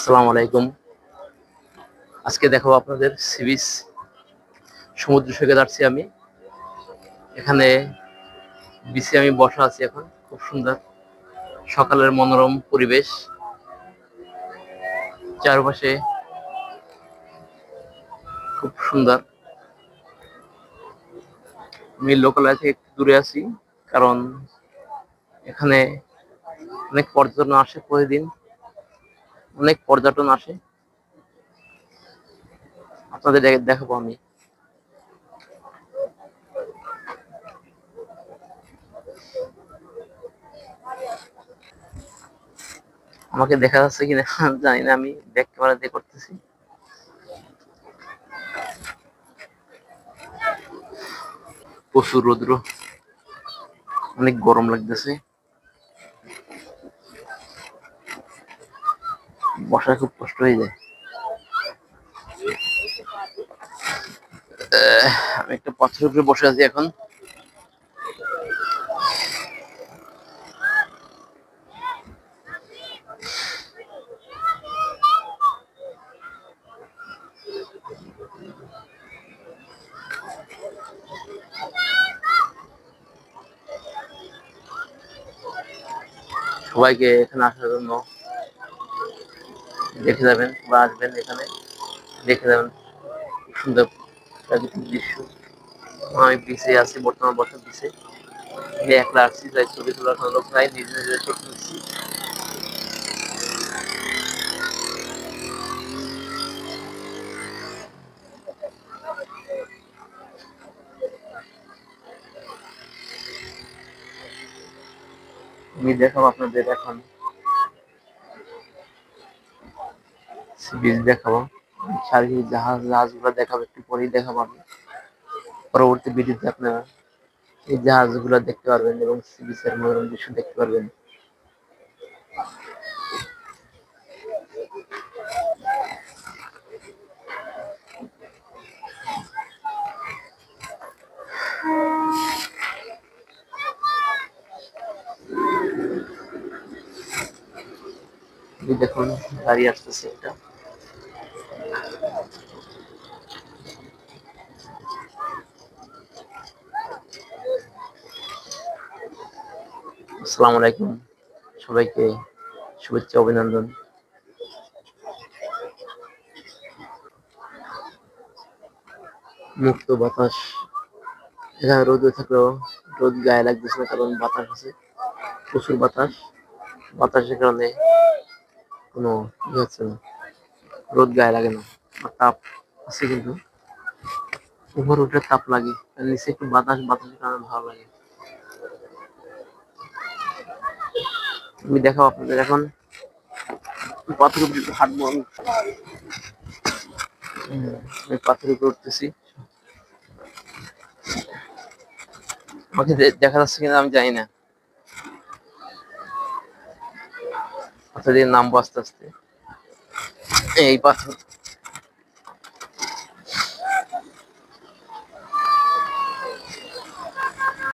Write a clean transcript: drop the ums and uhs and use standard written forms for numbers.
আসসালামু আলাইকুম। আজকে দেখাবো আপনাদের সি বিচ, সমুদ্র সৈকত আসছি আমি। এখানে বিচে আমি বসা আছি এখন। খুব সুন্দর সকালের মনোরম পরিবেশ, চারপাশে খুব সুন্দর। আমি লোকালয় থেকে একটু দূরে আছি, কারণ এখানে অনেক পর্যটন আসে, প্রতিদিন অনেক পর্যটন আসে। আপনাদের দেখাবো আমি। আমাকে দেখা যাচ্ছে কিনা জানি না, আমি ব্যাক ক্যামেরা দিয়ে করতেছি। প্রচুর রৌদ্র, অনেক গরম লাগতেছে, বসায় খুব কষ্ট হয়ে যায়। আমি একটা পাথরের উপরে বসে আছি এখন। সবাইকে এখানে আসার জন্য দেখে যাবেন বা আসবেন, এখানে দেখে যাবেন খুব সুন্দর প্রাকৃতিক দৃশ্য। আমি বিচে আছি, বর্তমান বছর বিচে একলা আসছি, তাই ছবি তোলার কোনো লোক নাই, নিজে নিজে ছবি তুলছি। আমি দেখাবো আপনাদের এখন, বিচ দেখাবো, চারিদিকে জাহাজগুলো দেখাবো, একটু পরেই দেখাবো আমি। পরবর্তী ভিডিওতে আপনারা এই জাহাজগুলো দেখতে পারবেন এবং সি বিচের মনোরম দৃশ্য দেখতে পারবেন। দেখুন, গাড়ি আসতেছে একটা। আসসালামু আলাইকুম, সবাইকে শুভেচ্ছা, অভিনন্দন। মুক্ত বাতাস, এখানে রোদে থাকলেও রোদ গায়ে লাগতেছে না, কারণ বাতাস আছে, প্রচুর বাতাস। বাতাসের কারণে কোনো হচ্ছে না, রোদ গায়ে লাগে না। আর তাপ আছে, কিন্তু উপর উঠে তাপ লাগে, আর নিচে একটু বাতাসের কারণে ভালো লাগে। আমি দেখাবো আপনাদের এখন, পাথরের উপরে একটু হাঁটবো আমি। আমি পাথরের উপরে উঠতেছি। আমাকে দেখা যাচ্ছে কিনা আমি জানি না। পাথর দিয়ে নামবো আস্তে আস্তে। এই পাথর